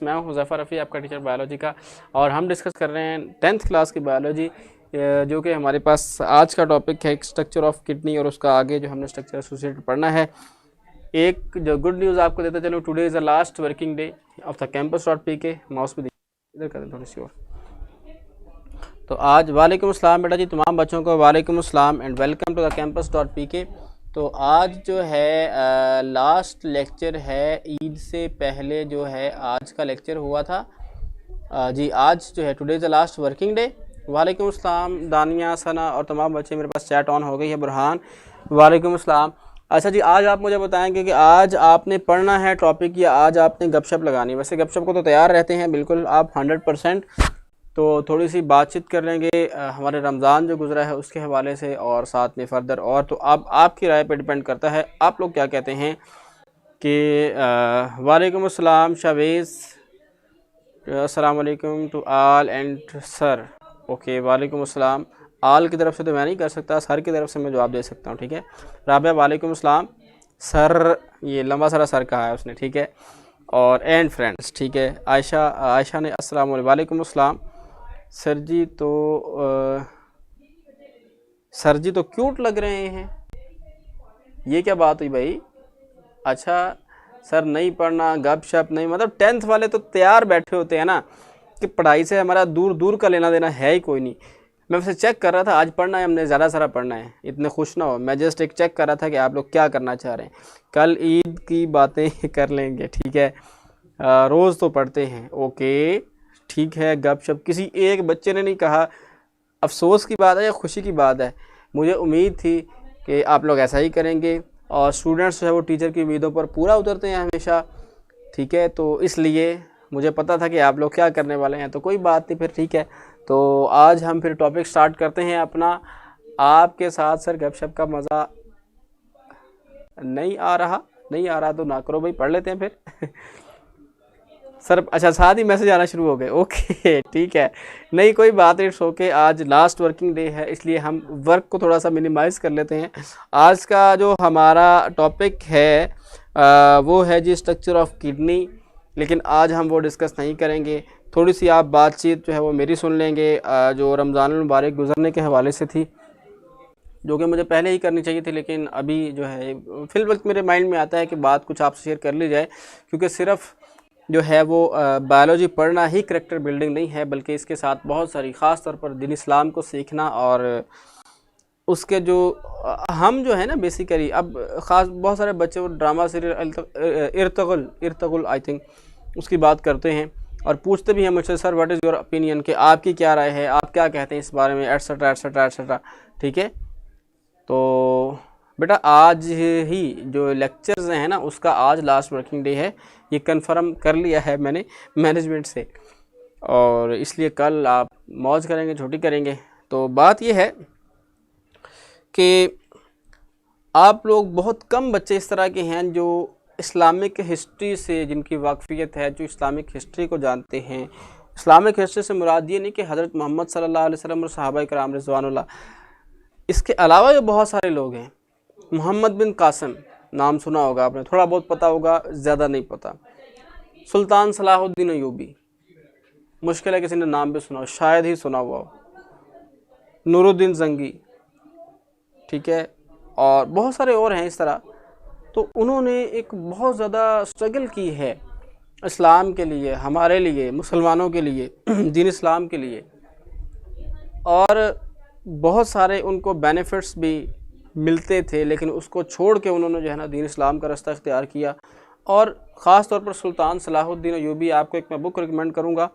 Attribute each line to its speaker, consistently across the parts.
Speaker 1: मैं हूं हुज़ैफ़ा रफ़ी, आपका टीचर बायोलॉजी का, और हम डिस्कस कर रहे हैं 10th क्लास की बायोलॉजी, जो कि हमारे पास आज का टॉपिक है स्ट्रक्चर ऑफ किडनी, और उसका आगे जो हमने स्ट्रक्चर एसोसिएटेड पढ़ना है। एक जो गुड न्यूज़ आपको देता चलो, today is the last working day of the campus.pk। Mouse भी इधर कर दें थोड़ी सी और। तो आज वालेकुम अस्सलाम बेटा जी, तमाम बच्चों को वालेकुम अस्सलाम and welcome to the campus.pk। तो आज जो है लास्ट लेक्चर है, ईद से पहले जो है आज का लेक्चर हुआ था। जी आज जो है today is the last working day. वालेकुम अस्सलाम दानिया, सना और तमाम बच्चे, मेरे पास चैट ऑन हो गई है। बुरहान वालेकुम अस्सलाम। अच्छा जी, आज आप मुझे बताएंगे कि आज आपने पढ़ना है टॉपिक या आज आपने गपशप लगानी है। वैसे गपशप को तो तैयार रहते हैं बिल्कुल आप 100%। तो थोड़ी सी बातचीत कर लेंगे हमारे रमज़ान जो गुज़रा है उसके हवाले से, और साथ में फ़र्दर और तो अब आपकी राय पे डिपेंड करता है आप लोग क्या कहते हैं। कि वालेकुम अस्सलाम शावेज़, अस्सलाम वालेकुम to all and sir. Okay वालेकुम अस्सलाम। आल की तरफ से तो मैं नहीं कर सकता, सर की तरफ से मैं जवाब दे सकता हूँ, ठीक है। राबिया वालेकुम अस्सलाम। सर ये लंबा सारा सर कहा है उसने, ठीक है। और एंड फ्रेंड्स, ठीक है। आयशा ने अस्सलाम वालेकुम अस्सलाम। सर जी तो क्यूट लग रहे हैं, ये क्या बात हुई भाई। अच्छा सर नहीं पढ़ना, गपशप नहीं, मतलब 10th वाले तो तैयार बैठे होते हैं ना कि पढ़ाई से हमारा दूर दूर का लेना देना है ही कोई नहीं। मैं वैसे चेक कर रहा था आज पढ़ना है हमने, ज़्यादा सारा पढ़ना है, इतने खुश ना हो। मैं जस्ट एक चेक कर रहा था कि आप लोग क्या करना चाह रहे हैं। कल ईद की बातें कर लेंगे, ठीक है। रोज़ तो पढ़ते हैं, ओके ठीक है। गपशप किसी एक बच्चे ने नहीं कहा। अफसोस की बात है या खुशी की बात है, मुझे उम्मीद थी कि आप लोग ऐसा ही करेंगे, और स्टूडेंट्स जो है वो टीचर की उम्मीदों पर पूरा उतरते हैं हमेशा, ठीक है। तो इसलिए मुझे पता था कि आप लोग क्या करने वाले हैं, तो कोई बात नहीं फिर, ठीक है। तो आज हम फिर टॉपिक स्टार्ट करते हैं अपना। आपके साथ सर गपशप का मज़ा नहीं आ रहा तो ना करो भाई, पढ़ लेते हैं फिर। सर अच्छा साथ ही मैसेज आना शुरू हो गए, ओके ठीक है। नहीं कोई बात नहीं, सो के आज लास्ट वर्किंग डे है इसलिए हम वर्क को थोड़ा सा मिनिमाइज़ कर लेते हैं। आज का जो हमारा टॉपिक है वो है जी स्ट्रक्चर ऑफ किडनी, लेकिन आज हम वो डिस्कस नहीं करेंगे। थोड़ी सी आप बातचीत जो है वो मेरी सुन लेंगे, जो रमज़ान मुबारक गुजरने के हवाले से थी, जो कि मुझे पहले ही करनी चाहिए थी, लेकिन अभी जो है फिल वक्त मेरे माइंड में आता है कि बात कुछ आपसे शेयर कर ली जाए, क्योंकि सिर्फ़ जो है वो बायोलॉजी पढ़ना ही करैक्टर बिल्डिंग नहीं है, बल्कि इसके साथ बहुत सारी ख़ास तौर पर दीन इस्लाम को सीखना, और उसके जो हम जो है ना बेसिकली अब ख़ास बहुत सारे बच्चे वो ड्रामा सीरियल इर्तगुल आई थिंक उसकी बात करते हैं और पूछते भी हैं मुझसे, sir what is your opinion, कि आपकी क्या राय है, आप क्या कहते हैं इस बारे में, एट्सट्रा एट्सट्रा एट्सट्रा, ठीक है। तो बेटा आज ही जो लेक्चर्स हैं ना उसका आज लास्ट वर्किंग डे है, ये कंफर्म कर लिया है मैंने मैनेजमेंट से, और इसलिए कल आप मौज करेंगे, छुट्टी करेंगे। तो बात ये है कि आप लोग बहुत कम बच्चे इस तरह के हैं जो इस्लामिक हिस्ट्री से जिनकी वाकफ़ियत है, जो इस्लामिक हिस्ट्री को जानते हैं। इस्लामिक हिस्ट्री से मुराद ये नहीं कि हज़रत मोहम्मद सल्लल्लाहु अलैहि वसल्लम और सहाबा कराम रिज़वानुल्लाह, इसके अलावा जो बहुत सारे लोग हैं। मोहम्मद बिन कासिम नाम सुना होगा आपने, थोड़ा बहुत पता होगा, ज़्यादा नहीं पता। सुल्तान सलाहुद्दीन अय्यूबी, मुश्किल है किसी ने नाम भी सुना हो, शायद ही सुना हुआ हो। नूरुद्दीन जंगी, ठीक है, और बहुत सारे और हैं इस तरह। तो उन्होंने एक बहुत ज़्यादा स्ट्रगल की है इस्लाम के लिए, हमारे लिए, मुसलमानों के लिए, दीन इस्लाम के लिए, और बहुत सारे उनको बेनिफिट्स भी मिलते थे, लेकिन उसको छोड़ के उन्होंने जो है ना दीन इस्लाम का रास्ता इख्तियार किया। और ख़ास तौर पर सुल्तान सलाहुद्दीन अय्यूबी, आपको एक मैं बुक रिकमेंड करूँगा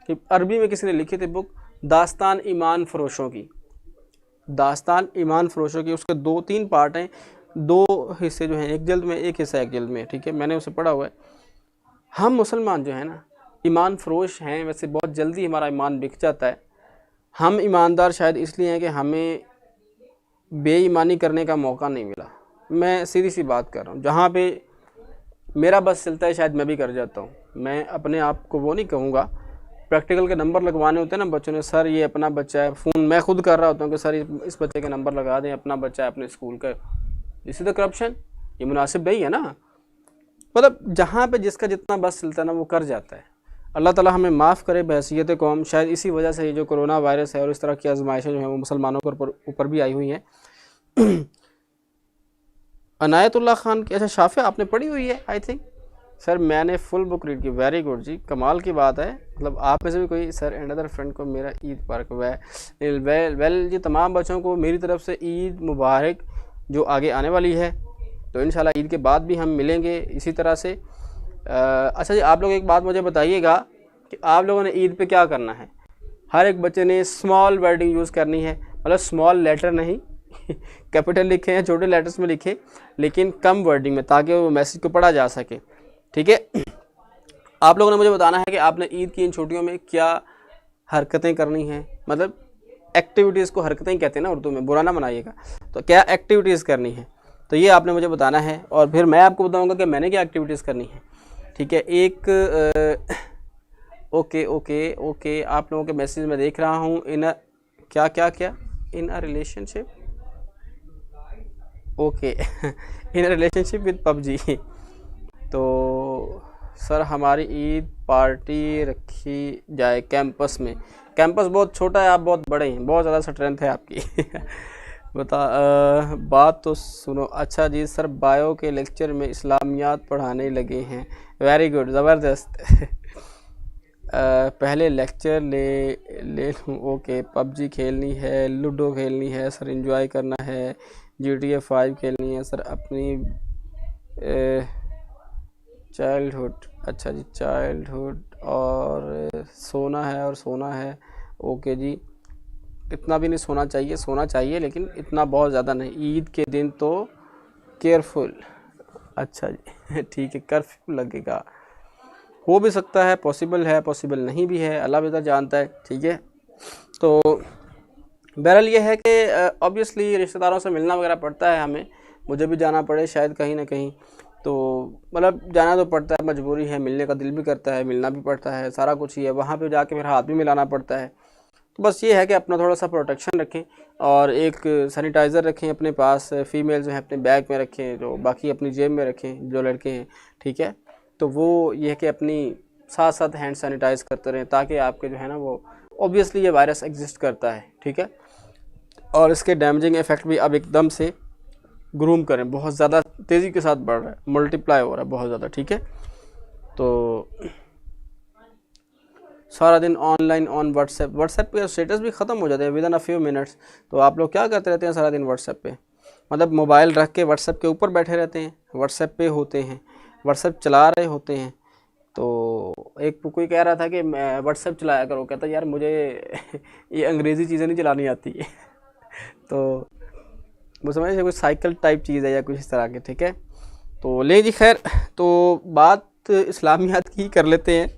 Speaker 1: कि अरबी में किसी ने लिखी थी बुक, दास्तान ईमान फ़रोशों की, दास्तान ईमान फ़रोशों की। उसके 2-3 पार्ट हैं, 2 हिस्से जो हैं, एक जल्द में, एक हिस्सा एक जल्द में, ठीक है, मैंने उसे पढ़ा हुआ है। हम मुसलमान जो है ना ईमान फ़रोश हैं, वैसे बहुत जल्दी हमारा ईमान बिक जाता है। हम ईमानदार शायद इसलिए हैं कि हमें बेईमानी करने का मौका नहीं मिला। मैं सीधी सी बात कर रहा हूँ, जहाँ पे मेरा बस चलता है शायद मैं भी कर जाता हूँ। मैं अपने आप को वो नहीं कहूँगा, प्रैक्टिकल के नंबर लगवाने होते हैं ना बच्चों ने, सर ये अपना बच्चा है, फ़ोन मैं खुद कर रहा होता हूँ कि सर इस बच्चे के नंबर लगा दें, अपना बच्चा है अपने स्कूल का। इसी तो करप्शन, ये मुनासिब नहीं है ना। मतलब जहाँ पे जिसका जितना बस चलता है ना वो कर जाता है। अल्लाह ताला हमें माफ़ करे बहैसियत कौम। शायद इसी वजह से ये जो कोरोना वायरस है और इस तरह की आजमाइशें जो हैं वो मुसलमानों के ऊपर भी आई हुई हैं। अनायतुल्लाह खान की, अच्छा शाफिया आपने पढ़ी हुई है आई थिंक। सर मैंने फुल बुक रीड की, वेरी गुड जी, कमाल की बात है। मतलब आप में से भी कोई, सर एंड अदर फ्रेंड को मेरा ईद मुबारक। वेल जी, तमाम बच्चों को मेरी तरफ से ईद मुबारक जो आगे आने वाली है। तो इंशाल्लाह ईद के बाद भी हम मिलेंगे इसी तरह से। अच्छा जी, आप लोग एक बात मुझे बताइएगा कि आप लोगों ने ईद पे क्या करना है। हर एक बच्चे ने स्मॉल वर्डिंग यूज़ करनी है, मतलब स्मॉल लेटर नहीं कैपिटल लिखे हैं, छोटे लेटर्स में लिखे, लेकिन कम वर्डिंग में, ताकि वो मैसेज को पढ़ा जा सके। ठीक है, आप लोगों ने मुझे बताना है कि आपने ईद की इन छुट्टियों में क्या हरकतें करनी हैं। मतलब एक्टिविटीज़ को हरकतें ही कहते हैं ना उर्दू में, बुरा ना बनाइएगा। तो क्या एक्टिविटीज़ करनी है, तो ये आपने मुझे बताना है, और फिर मैं आपको बताऊंगा कि मैंने क्या एक्टिविटीज़ करनी है। ठीक है, एक ओके ओके ओके, आप लोगों के मैसेज में देख रहा हूँ। इन क्या क्या क्या in a relationship, okay in relationship with PUBG. तो सर हमारी ईद पार्टी रखी जाए कैंपस में। कैंपस बहुत छोटा है, आप बहुत बड़े हैं, बहुत ज़्यादा स्ट्रेंथ है आपकी बात तो सुनो। अच्छा जी सर, बायो के लेक्चर में इस्लामियात पढ़ाने लगे हैं, वेरी गुड, ज़बरदस्त पहले लेक्चर ले लूँ। ओके, पबजी खेलनी है, लूडो खेलनी है सर, एंजॉय करना है, GTA 5 खेलनी है सर, अपनी चाइल्डहुड, अच्छा जी चाइल्डहुड, और सोना है और सोना है। ओके जी, इतना भी नहीं सोना चाहिए, सोना चाहिए लेकिन इतना बहुत ज़्यादा नहीं, ईद के दिन तो केयरफुल। अच्छा जी ठीक है, कर्फ्यू लगेगा, हो भी सकता है, पॉसिबल है, पॉसिबल नहीं भी है, अल्लाह बेहतर जानता है। ठीक है, तो बहरहाल ये है कि ऑब्वियसली रिश्तेदारों से मिलना वगैरह पड़ता है हमें, मुझे भी जाना पड़े शायद कहीं ना कहीं, तो मतलब जाना तो पड़ता है, मजबूरी है, मिलने का दिल भी करता है, मिलना भी पड़ता है, सारा कुछ ही है, वहाँ पे जाके फिर हाथ भी मिलाना पड़ता है। तो बस ये है कि अपना थोड़ा सा प्रोटेक्शन रखें, और एक सैनिटाइज़र रखें अपने पास, फ़ीमेल जो है अपने बैग में रखें, जो बाकी अपनी जेब में रखें जो लड़के हैं। ठीक है, तो वो ये है कि अपनी साथ साथ हैंड सैनिटाइज़ करते रहें, ताकि आपके जो है ना वो, ऑब्वियसली ये वायरस एग्जिस्ट करता है। ठीक है, और इसके डैमेजिंग इफ़ेक्ट भी अब एकदम से ग्रूम करें, बहुत ज़्यादा तेज़ी के साथ बढ़ रहा है, मल्टीप्लाई हो रहा है बहुत ज़्यादा। ठीक है, तो सारा दिन ऑनलाइन ऑन व्हाट्सएप पे स्टेटस भी ख़त्म हो जाते हैं with in a few minutes. तो आप लोग क्या करते रहते हैं सारा दिन व्हाट्सएप पे, मतलब मोबाइल रख के व्हाट्सएप के ऊपर बैठे रहते हैं, व्हाट्सएप पे होते हैं, व्हाट्सएप चला रहे होते हैं। तो एक कोई कह रहा था कि मैं व्हाट्सएप चलाया करो, कहता यार मुझे ये अंग्रेज़ी चीज़ें नहीं चलानी आती तो वो समझे कुछ साइकिल टाइप चीज़ है या कुछ इस तरह के। ठीक है, तो ले जी खैर, तो बात इस्लामियात की कर लेते हैं।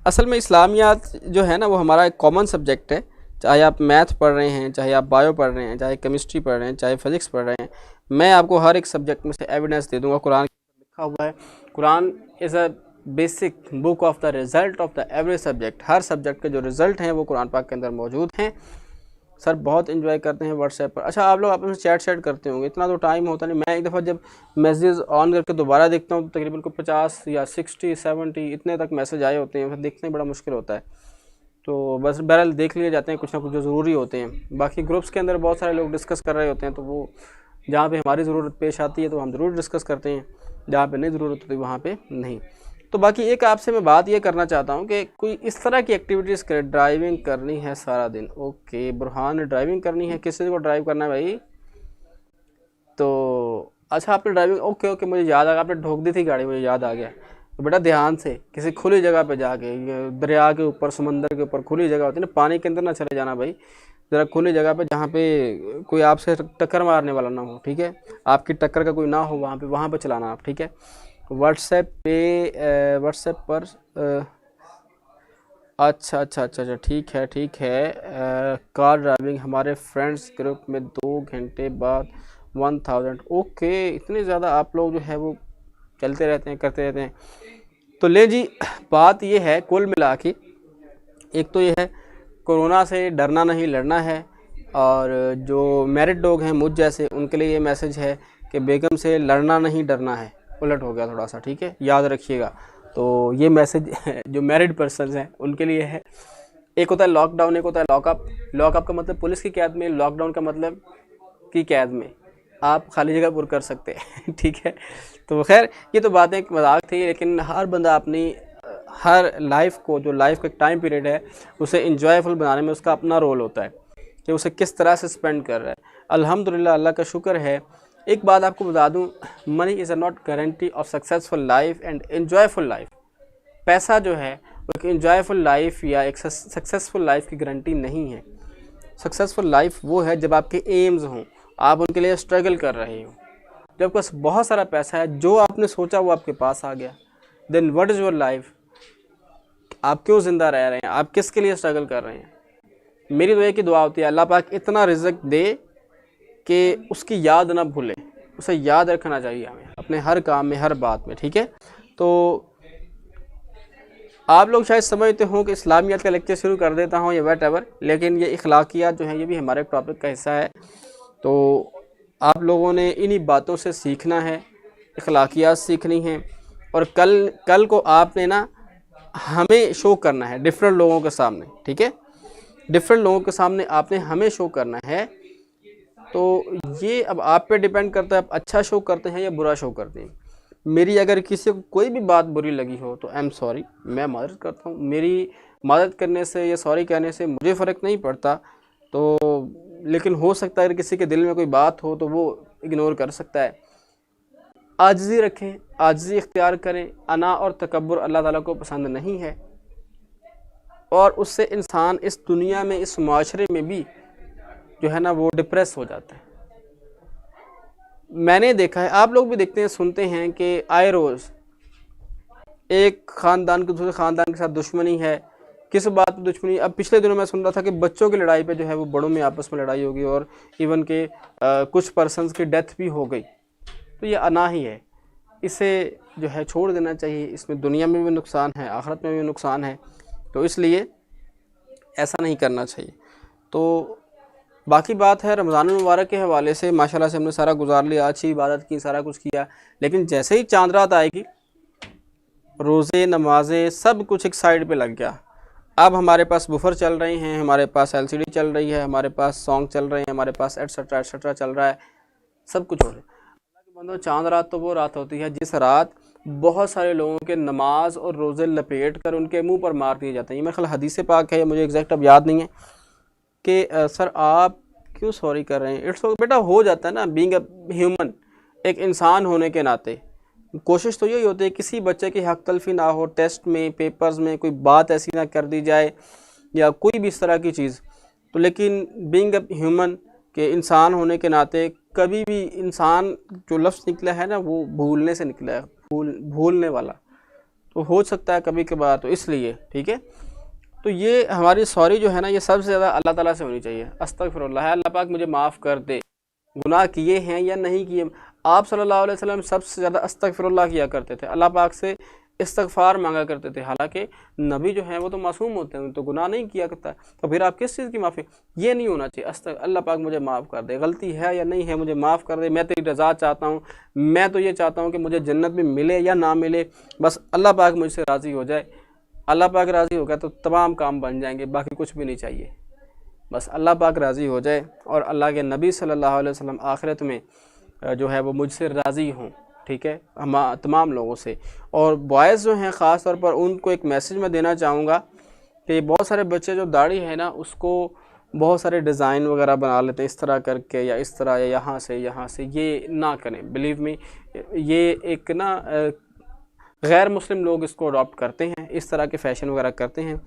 Speaker 1: असल में इस्लामियात जो है ना वो हमारा एक कॉमन सब्जेक्ट है, चाहे आप मैथ पढ़ रहे हैं, चाहे आप बायो पढ़ रहे हैं, चाहे केमिस्ट्री पढ़ रहे हैं, चाहे फिज़िक्स पढ़ रहे हैं, मैं आपको हर एक सब्जेक्ट में से एविडेंस दे दूंगा। कुरान लिखा हुआ है, Quran is a basic book of the result of the every subject, her subject के जो रिज़ल्ट हैं वो कुरान पाक के अंदर मौजूद हैं। सर बहुत इन्जॉय करते हैं व्हाट्सएप पर। अच्छा, आप लोग आपस में चैट करते होंगे, इतना तो टाइम होता नहीं। मैं एक दफ़ा जब मैसेज ऑन करके दोबारा देखता हूँ तो तकरीबन को 50 या 60 70 इतने तक मैसेज आए होते हैं, फिर देखने में बड़ा मुश्किल होता है। तो बस बहरहाल देख लिए जाते हैं कुछ ना कुछ जो ज़रूरी होते हैं। बाकी ग्रुप्स के अंदर बहुत सारे लोग डिस्कस कर रहे होते हैं, तो वो जहाँ पे हमारी ज़रूरत पेश आती है तो हम ज़रूर डिस्कस करते हैं, जहाँ पे नहीं ज़रूरत होती वहाँ पे नहीं। तो बाकी एक आपसे मैं बात ये करना चाहता हूँ कि कोई इस तरह की एक्टिविटीज़ करे, ड्राइविंग करनी है सारा दिन। ओके बुरहान, ड्राइविंग करनी है, किसी को ड्राइव करना है भाई? तो अच्छा आपने ड्राइविंग, ओके ओके मुझे याद आ गया, आपने ठोक दी थी गाड़ी, मुझे याद आ गया। तो बेटा ध्यान से किसी खुली जगह पे जाके, दरिया के ऊपर, समंदर के ऊपर खुली जगह होती है ना, पानी के अंदर ना चले जाना भाई, ज़रा खुली जगह पे जहाँ पे कोई आपसे टक्कर मारने वाला ना हो। ठीक है, आपकी टक्कर का कोई ना हो वहाँ पे चलाना आप। ठीक है, व्हाट्सएप पर अच्छा अच्छा अच्छा अच्छा, ठीक है ठीक है। कार ड्राइविंग हमारे फ्रेंड्स ग्रुप में 2 घंटे बाद 1000। ओके, इतने ज़्यादा आप लोग जो है वो चलते रहते हैं, करते रहते हैं। तो ले जी, बात ये है कुल मिला के, एक तो ये है कोरोना से डरना नहीं लड़ना है, और जो मैरिड लोग हैं मुझ जैसे उनके लिए ये मैसेज है कि बेगम से लड़ना नहीं डरना है। उलट हो गया थोड़ा सा, ठीक है, याद रखिएगा। तो ये मैसेज जो मैरिड पर्सन हैं उनके लिए है। एक होता है लॉकडाउन, एक होता है लॉकअप। लॉकअप का मतलब पुलिस की कैद में, लॉकडाउन का मतलब की कैद में आप खाली जगह पुर कर सकते हैं। ठीक है, तो खैर ये तो बातें एक मजाक थी, लेकिन हर बंदा अपनी हर लाइफ को, जो लाइफ का एक टाइम पीरियड है, उसे इंजॉयफुल बनाने में उसका अपना रोल होता है कि उसे किस तरह से स्पेंड कर रहा है। अल्हम्दुलिल्लाह, अल्लाह का शुक्र है। एक बात आपको बता दूं, money is a not guarantee of successful life and enjoyful life. पैसा जो है वो एक एंजॉयफुल लाइफ या एक सक्सेसफुल लाइफ की गारंटी नहीं है। सक्सेसफुल लाइफ वो है जब आपके एम्स हों, आप उनके लिए स्ट्रगल कर रहे हो। जब आपके पास बहुत सारा पैसा है, जो आपने सोचा वो आपके पास आ गया, then what is your life? आप क्यों ज़िंदा रह रहे हैं? आप किसके लिए स्ट्रगल कर रहे हैं? मेरी तो एक ही दुआ होती है, अल्लाह पाक इतना रिज़्क दे कि उसकी याद ना भूले। उसे याद रखना चाहिए हमें अपने हर काम में, हर बात में। ठीक है, तो आप लोग शायद समझते हो कि इस्लामियत का लेक्चर शुरू कर देता हूँ या वट एवर, लेकिन ये इखलाकियात जो हैं ये भी हमारे टॉपिक का हिस्सा है। तो आप लोगों ने इन्हीं बातों से सीखना है, इखलाकियात सीखनी हैं, और कल को आपने ना हमें शो करना है डिफरेंट लोगों के सामने। ठीक है, डिफरेंट लोगों के सामने आपने हमें शो करना है। तो ये अब आप पे डिपेंड करता है, आप अच्छा शो करते हैं या बुरा शो करते हैं। मेरी अगर किसी को कोई भी बात बुरी लगी हो तो आई एम सॉरी, मैं मदद करता हूँ। मेरी मदद करने से या सॉरी कहने से मुझे फ़र्क नहीं पड़ता। तो लेकिन हो सकता है अगर किसी के दिल में कोई बात हो तो वो इग्नोर कर सकता है। आजिज़ी रखें, आजिज़ी इख्तियार करें। अना और तकब्बुर अल्लाह ताला को पसंद नहीं है, और उससे इंसान इस दुनिया में, इस माशरे में भी जो है ना वो डिप्रेस हो जाता है। मैंने देखा है, आप लोग भी देखते हैं, सुनते हैं कि आए रोज़ एक ख़ानदान के दूसरे ख़ानदान के साथ दुश्मनी है। किस बात पर दुश्मनी? अब पिछले दिनों मैं सुन रहा था कि बच्चों की लड़ाई पे जो है वो बड़ों में आपस में लड़ाई होगी, और इवन के कुछ पर्सनस की डेथ भी हो गई। तो ये अना ही है, इसे जो है छोड़ देना चाहिए। इसमें दुनिया में भी नुकसान है, आखिरत में भी नुकसान है, तो इसलिए ऐसा नहीं करना चाहिए। तो बाकी बात है रमज़ान मुबारक के हवाले से, माशाल्लाह से हमने सारा गुजार लिया, अच्छी इबादत की, सारा कुछ किया, लेकिन जैसे ही चांद रात आएगी, रोज़े, नमाज़ें, सब कुछ एक साइड पे लग गया। अब हमारे पास बुफर चल रहे हैं, हमारे पास एलसीडी चल रही है, हमारे पास सॉन्ग चल रहे हैं, हमारे पास एटसेट्रा एटसेट्रा चल रहा है, सब कुछ हो रहा है। अल्लाह के बंदो, चांद रात तो वो रात होती है जिस रात बहुत सारे लोगों के नमाज और रोज़े लपेट कर उनके मुंह पर मार दिए जाते हैं। ये मेरे ख्याल हदीस पाक है, मुझे एग्जैक्ट अब याद नहीं है कि सर आप क्यों सॉरी कर रहे हैं। इट्स बेटा, हो जाता है ना, बीइंग अ ह्यूमन, एक इंसान होने के नाते कोशिश तो यही होती है किसी बच्चे की हक तलफी ना हो, टेस्ट में, पेपर्स में कोई बात ऐसी ना कर दी जाए या कोई भी इस तरह की चीज़। तो लेकिन बीइंग अ ह्यूमन के इंसान होने के नाते कभी भी इंसान जो लफ्ज़ निकला है ना वो भूलने से निकला है, भूलने वाला तो हो सकता है कभी कभार, तो इसलिए ठीक है। तो ये हमारी सॉरी जो है ना ये सबसे ज़्यादा अल्लाह ताला से होनी चाहिए। अस्तगफिरुल्लाह, अल्लाह पाक मुझे माफ़ कर दे, गुनाह किए हैं या नहीं किए। आप सल्लल्लाहु अलैहि वसल्लम सबसे ज़्यादा अस्तगफिरुल्लाह किया करते थे, अल्लाह पाक से इस्तगफार मांगा करते थे। हालांकि नबी जो है वो तो मासूम होते हैं, तो गुनाह नहीं किया करता, तो फिर आप किस चीज़ की माफ़ी? ये नहीं होना चाहिए। अल्लाह पाक मुझे माफ़ कर दे, गलती है या नहीं है मुझे माफ़ कर दे, मैं तेरी रज़ा चाहता हूँ, मैं तो ये चाहता हूँ कि मुझे जन्नत में मिले या ना मिले, बस अल्लाह पाक मुझसे राज़ी हो जाए। अल्लाह पाक राज़ी हो गया तो तमाम काम बन जाएंगे, बाकी कुछ भी नहीं चाहिए, बस अल्लाह पाक राज़ी हो जाए और अल्लाह के नबी सल्लल्लाहु अलैहि वसल्लम आखिरत में जो है वो मुझसे राज़ी हों। ठीक है, हम तमाम लोगों से। और बॉयज़ जो हैं ख़ास तौर पर उनको एक मैसेज मैं देना चाहूँगा कि बहुत सारे बच्चे जो दाढ़ी है ना उसको बहुत सारे डिज़ाइन वगैरह बना लेते हैं इस तरह करके या इस तरह या यहाँ से, ये ना करें। बिलीव मी, ये एक ना गैर मुस्लिम लोग इसको अडॉप्ट करते हैं, इस तरह के फ़ैशन वगैरह करते हैं,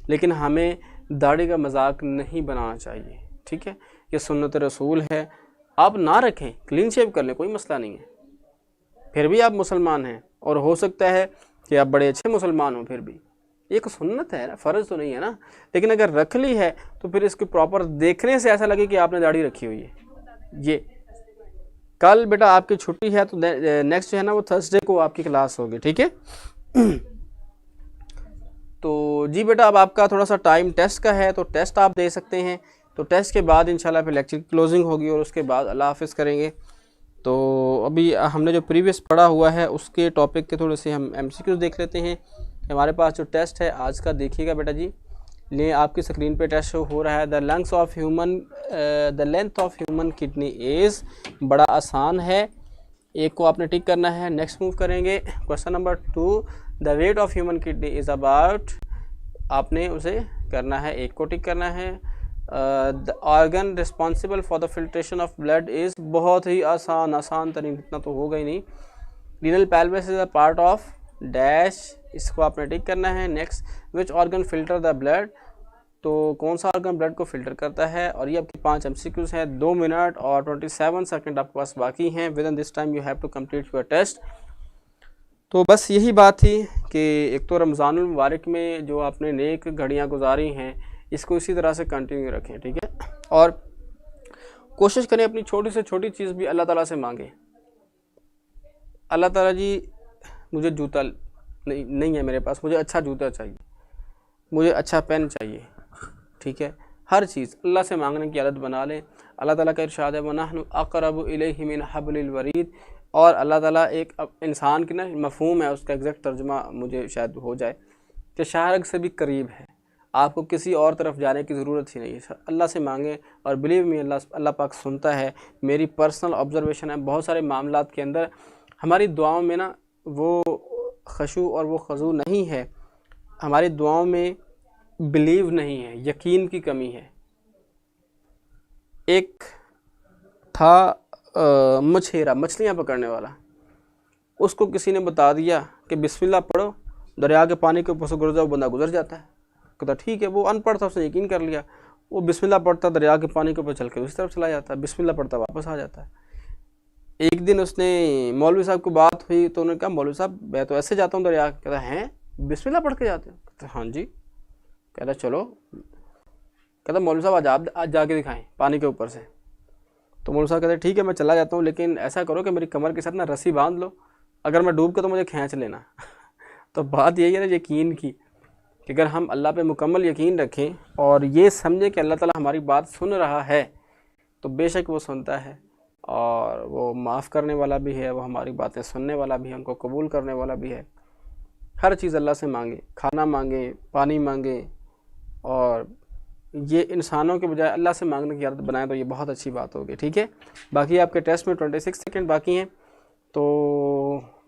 Speaker 1: लेकिन हमें दाढ़ी का मजाक नहीं बनाना चाहिए। ठीक है, ये सुन्नत रसूल है, आप ना रखें, क्लीन शेव कर लें, कोई मसला नहीं है, फिर भी आप मुसलमान हैं और हो सकता है कि आप बड़े अच्छे मुसलमान हो, फिर भी एक सुन्नत है ना, फ़र्ज़ तो नहीं है ना। लेकिन अगर रख ली है तो फिर इसको प्रॉपर देखने से ऐसा लगे कि आपने दाढ़ी रखी हुई है। ये कल बेटा आपकी छुट्टी है तो नेक्स्ट जो है ना वो थर्सडे को आपकी क्लास होगी। ठीक है तो जी बेटा, अब आपका थोड़ा सा टाइम टेस्ट का है तो टेस्ट आप दे सकते हैं, तो टेस्ट के बाद इंशाल्लाह फिर लेक्चर की क्लोजिंग होगी और उसके बाद अल्लाह हाफ़िज़ करेंगे। तो अभी हमने जो प्रीवियस पढ़ा हुआ है उसके टॉपिक के थोड़े से हम एमसीक्यूज देख लेते हैं। हमारे पास जो टेस्ट है आज का, देखिएगा बेटा जी, ले आपकी स्क्रीन पे टेस्ट शो हो रहा है। The length of human kidney is, बड़ा आसान है, एक को आपने टिक करना है। नेक्स्ट मूव करेंगे question number 2, the weight of human kidney is about, आपने उसे करना है, एक को टिक करना है। The organ responsible for the filtration of blood is, बहुत ही आसान तरीन, इतना तो होगा ही नहीं। Renal pelvis is a part of dash, इसको आपने टिक करना है। Next, which organ filter the blood, तो कौन सा ऑर्गन ब्लड को फिल्टर करता है। और ये आपकी 5 एमसीक्यूज हैं। 2 मिनट और 27 सेकंड आपके पास बाकी हैं। Within this time you have to complete your test. तो बस यही बात थी कि एक तो रमज़ानुल मुबारक में जो आपने नेक घड़ियाँ गुजारी हैं, इसको इसी तरह से कंटिन्यू रखें, ठीक है। और कोशिश करें अपनी छोटी से छोटी चीज़ भी अल्लाह ताला से मांगें। अल्लाह ताला जी, मुझे जूता नहीं है मेरे पास, मुझे अच्छा जूता चाहिए, मुझे अच्छा पेन चाहिए, ठीक है। हर चीज़ अल्लाह से मांगने की आदत बना लें। अल्लाह ताला का इरशाद है, वनहनु अक़रबु इलैहि मिन हब्लिल वरीद। और अल्लाह ताला एक इंसान की ना मफ़हूम है, उसका एग्जैक्ट तर्जुमा मुझे शायद हो जाए कि शाहरग से भी करीब है, आपको किसी और तरफ जाने की ज़रूरत ही नहीं है। अल्लाह से मांगें और बिलीव मी, अल्लाह पाक सुनता है। मेरी पर्सनल ऑब्जर्वेशन है, बहुत सारे मामलात के अंदर हमारी दुआओं में ना वो खशू और वो खजू नहीं है, हमारी दुआओं में बिलीव नहीं है, यकीन की कमी है। एक था मछेरा, मछलियाँ पकड़ने वाला, उसको किसी ने बता दिया कि बिस्मिल्लाह पढ़ो, दरिया के पानी के ऊपर से गुजर जाओ, बंदा गुजर जाता है। कहता ठीक है, वो अनपढ़ था, उसने यकीन कर लिया, वो बिस्मिल्लाह पढ़ता, दरिया के पानी के ऊपर चल के उस तरफ चला जाता है, बिस्मिल्लाह पढ़ता वापस आ जाता है। एक दिन उसने मौलवी साहब को बात हुई तो उन्होंने कहा, मौलवी साहब मैं तो ऐसे जाता हूँ दरिया। कहता हैं बिस्मिल्लाह पढ़ के जाते हो? कहता हाँ जी। कहता चलो, कहता मौलवी साहब आज जाके दिखाएं पानी के ऊपर से। तो मौलवी साहब कहते ठीक है मैं चला जाता हूँ, लेकिन ऐसा करो कि मेरी कमर के साथ ना रस्सी बांध लो, अगर मैं डूब के तो मुझे खींच लेना। तो बात यही है ना यकीन की, कि अगर हम अल्लाह पे मुकम्मल यकीन रखें और ये समझें कि अल्लाह ताला हमारी बात सुन रहा है, तो बेशक वो सुनता है और वो माफ़ करने वाला भी है, वो हमारी बातें सुनने वाला भी है, उनको कबूल करने वाला भी है। हर चीज़ अल्लाह से मांगे, खाना मांगे, पानी मांगे, और ये इंसानों के बजाय अल्लाह से मांगने की आदत बनाए तो ये बहुत अच्छी बात होगी, ठीक है। बाकी आपके टेस्ट में 26 सेकंड बाकी हैं। तो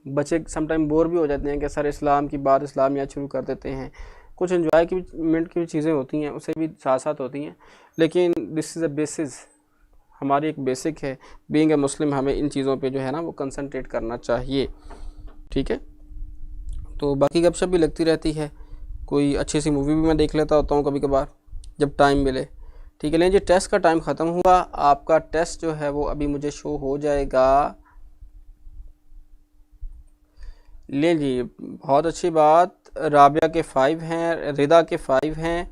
Speaker 1: बच्चे समटाइम बोर भी हो जाते हैं कि सर इस्लाम की बात इस्लामियात शुरू कर देते हैं, कुछ एंजॉयमेंट की भी चीज़ें होती हैं, उससे भी साथ साथ होती हैं, लेकिन दिस इज़ अ बेसिस, हमारी एक बेसिक है। बीइंग ए मुस्लिम हमें इन चीज़ों पे जो है ना वो कंसंट्रेट करना चाहिए, ठीक है। तो बाकी गपशप भी लगती रहती है, कोई अच्छी सी मूवी भी मैं देख लेता होता हूँ कभी कभार जब टाइम मिले, ठीक है। लेकिन जी टेस्ट का टाइम ख़त्म हुआ, आपका टेस्ट जो है वो अभी मुझे शो हो जाएगा। ले जी, बहुत अच्छी बात। राबिया के 5 हैं, रिदा के 5 हैं,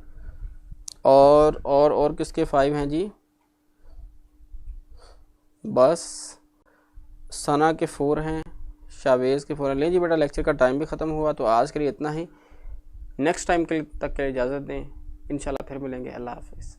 Speaker 1: और किसके 5 हैं जी? बस सना के 4 हैं, शावेज़ के 4 हैं। ले जी बेटा, लेक्चर का टाइम भी ख़त्म हुआ, तो आज के लिए इतना ही। नेक्स्ट टाइम के तक के इजाज़त दें, इंशाल्लाह फिर मिलेंगे। अल्लाह हाफ़िज़।